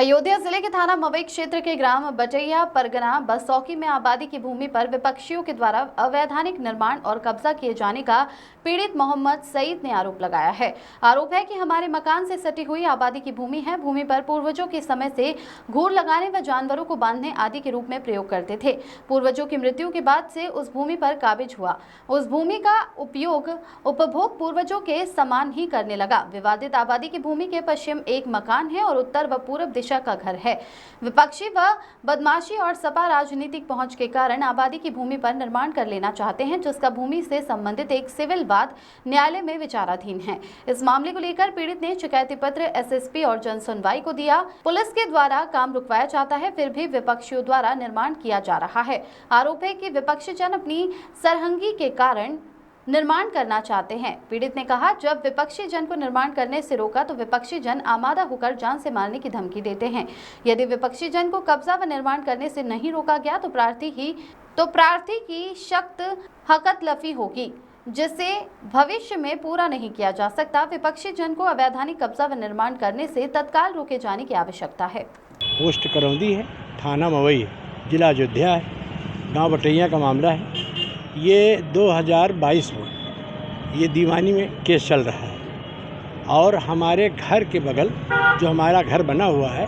अयोध्या जिले के थाना मवई क्षेत्र के ग्राम बटैया परगना बसौकी में आबादी की भूमि पर विपक्षियों के द्वारा अवैधानिक निर्माण और कब्जा किए जाने का पीड़ित मोहम्मद सईद ने आरोप लगाया है। आरोप है कि हमारे मकान से सटी हुई आबादी की भूमि है। भूमि पर पूर्वजों के समय से घूर लगाने व जानवरों को बांधने आदि के रूप में प्रयोग करते थे। पूर्वजों की मृत्यु के बाद से उस भूमि पर काबिज हुआ। उस भूमि का उपभोग पूर्वजों के समान ही करने लगा। विवादित आबादी की भूमि के पश्चिम एक मकान है और उत्तर व पूर्व दिशा का घर है। विपक्षी व बदमाशी और सपा राजनीतिक पहुंच के कारण आबादी की भूमि पर निर्माण कर लेना चाहते हैं, जिसका भूमि से संबंधित एक सिविल वाद न्यायालय में विचाराधीन है। इस मामले को लेकर पीड़ित ने शिकायती पत्र एसएसपी और जन सुनवाई को दिया। पुलिस के द्वारा काम रुकवाया जाता है, फिर भी विपक्षियों द्वारा निर्माण किया जा रहा है। आरोप है कि विपक्षी जन अपनी सरहंगी के कारण निर्माण करना चाहते हैं। पीड़ित ने कहा, जब विपक्षी जन को निर्माण करने से रोका तो विपक्षी जन आमादा होकर जान से मारने की धमकी देते हैं। यदि विपक्षी जन को कब्जा व निर्माण करने से नहीं रोका गया तो प्रार्थी की सख्त हकतलफी होगी, जिसे भविष्य में पूरा नहीं किया जा सकता। विपक्षी जन को अवैधानिक कब्जा व निर्माण करने से तत्काल रोके जाने की आवश्यकता है। पोस्ट करौंदी है, थाना मवई, जिला अयोध्या है, गांव बटैया का मामला है। ये 2022 में ये दीवानी में केस चल रहा है और हमारे घर के बगल जो हमारा घर बना हुआ है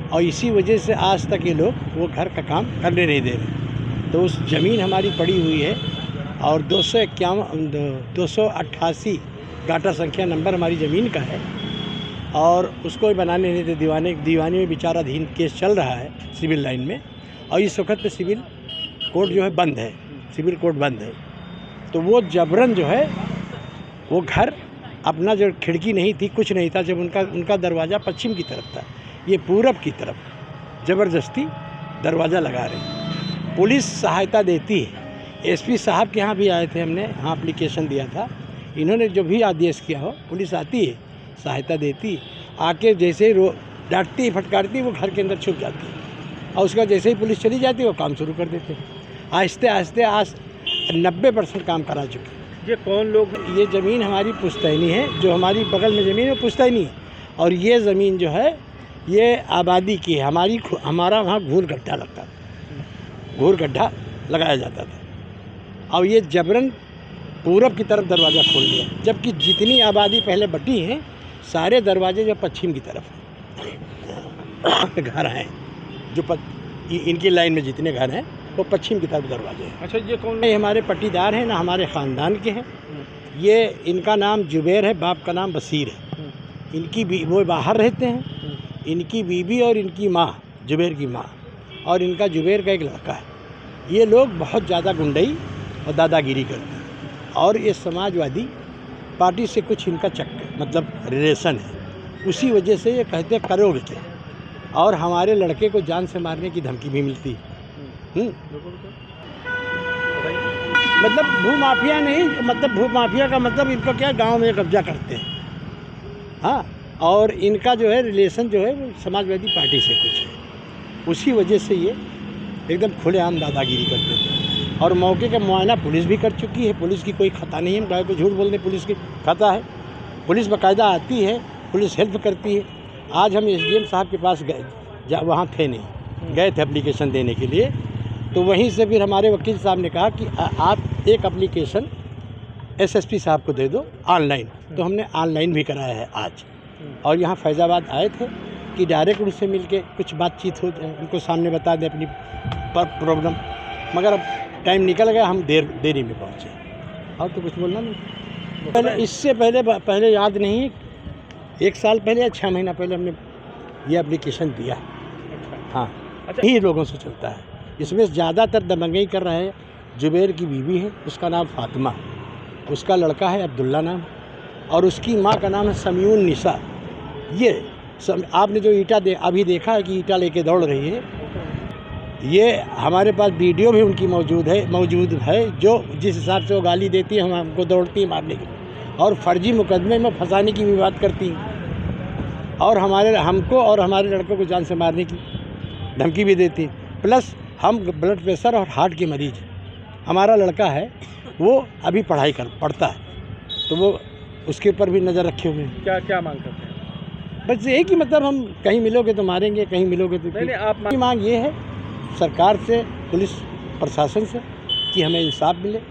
और इसी वजह से आज तक ये लोग वो घर का काम करने नहीं दे रहे। तो उस ज़मीन हमारी पड़ी हुई है और 288 गाटा संख्या नंबर हमारी ज़मीन का है और उसको बनाने नहीं दे। दीवानी में विचाराधीन केस चल रहा है सिविल लाइन में और इस वक्त पे सिविल कोर्ट जो है बंद है, सिविल कोर्ट बंद है। तो वो जबरन जो है वो घर अपना जो खिड़की नहीं थी, कुछ नहीं था, जब उनका दरवाज़ा पश्चिम की तरफ था, ये पूरब की तरफ ज़बरदस्ती दरवाज़ा लगा रहे। पुलिस सहायता देती है। एसपी साहब के यहाँ भी आए थे, हमने यहाँ एप्लीकेशन दिया था। इन्होंने जो भी आदेश किया हो, पुलिस आती है, सहायता देती, आके जैसे ही डांटती फटकारती वो घर के अंदर छुप जाती है और उसका जैसे ही पुलिस चली जाती है वो काम शुरू कर देते हैं। आहिस्ते आहिस्ते आज 90% काम करा चुके। ये कौन लोग? ये ज़मीन हमारी पुश्तैनी है, जो हमारी बगल में ज़मीन है वो पुश्तैनी है और ये ज़मीन जो है ये आबादी की है। हमारा वहाँ घूर गड्ढा लगता था, घूर गड्ढा लगाया जाता था और ये जबरन पूरब की तरफ दरवाज़ा खोल दिया, जबकि जितनी आबादी पहले बटी है सारे दरवाजे जो पश्चिम की तरफ हैं। घर हैं जो इनकी लाइन में जितने घर हैं वो पश्चिम की तरफ दरवाजे हैं। अच्छा, ये कौन? ये हमारे पट्टीदार हैं, ना हमारे ख़ानदान के हैं। ये इनका नाम जुबैर है, बाप का नाम बसीर है। इनकी वो बाहर रहते हैं। इनकी बीबी और इनकी माँ, जुबैर की माँ और इनका जुबैर का एक लड़का है। ये लोग बहुत ज़्यादा गुंडई और दादागिरी करते हैं और ये समाजवादी पार्टी से कुछ इनका मतलब रिलेशन है। उसी वजह से ये कहते हैं करोगे थे और हमारे लड़के को जान से मारने की धमकी भी मिलती है। मतलब भूमाफिया नहीं, मतलब भूमाफिया का मतलब इनको क्या, गांव में कब्जा करते हैं। हाँ, और इनका जो है रिलेशन जो है वो समाजवादी पार्टी से कुछ है। उसी वजह से ये एकदम खुलेआम दादागिरी करते थे और मौके का मुआयना पुलिस भी कर चुकी है। पुलिस की कोई खता नहीं है, गाय को झूठ बोलने पुलिस की खता है। पुलिस बाकायदा आती है, पुलिस हेल्प करती है। आज हम एसडीएम साहब के पास गए, वहाँ थे नहीं, गए थे एप्लीकेशन देने के लिए। तो वहीं से फिर हमारे वकील साहब ने कहा कि आप एक एप्लीकेशन एसएसपी साहब को दे दो ऑनलाइन। तो हमने ऑनलाइन भी कराया है आज और यहाँ फैज़ाबाद आए थे कि डायरेक्ट उनसे मिलके कुछ बातचीत हो जाए, उनको सामने बता दें अपनी प्रॉब्लम। मगर अब टाइम निकल गया, हम देरी में पहुँचे और तो कुछ बोलना नहीं। पहले इससे पहले याद नहीं, 1 साल पहले या 6 महीना पहले हमने ये एप्लीकेशन दिया है। हाँ, यही लोगों से चलता है। इसमें ज़्यादातर दबंगई कर रहे हैं। जुबैर की बीवी है, उसका नाम फातिमा, उसका लड़का है अब्दुल्ला नाम और उसकी माँ का नाम है समीउन निसा। ये आपने जो ईंटा अभी देखा है कि ईंटा लेके दौड़ रही है, ये हमारे पास वीडियो भी उनकी मौजूद है जो जिस हिसाब से वो गाली देती है, हमको दौड़ती है मारने की और फर्जी मुकदमे में फंसाने की भी बात करती हैं और हमको और हमारे लड़कों को जान से मारने की धमकी भी देती है। प्लस हम ब्लड प्रेशर और हार्ट के मरीज हैं। हमारा लड़का है वो अभी पढ़ता है, तो वो उसके ऊपर भी नज़र रखे हुए हैं। क्या मांग करते हैं? बस यही कि मतलब हम कहीं मिलोगे तो मारेंगे, कहीं मिलोगे तो नहीं, आप की मांग ये है सरकार से, पुलिस प्रशासन से कि हमें इंसाफ मिले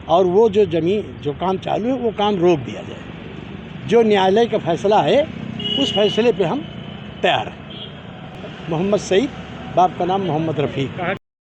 और वो जो ज़मीन जो काम चालू है वो काम रोक दिया जाए। जो न्यायालय का फैसला है उस फैसले पे हम तैयार हैं। मोहम्मद सईद, बाप का नाम मोहम्मद रफ़ीक।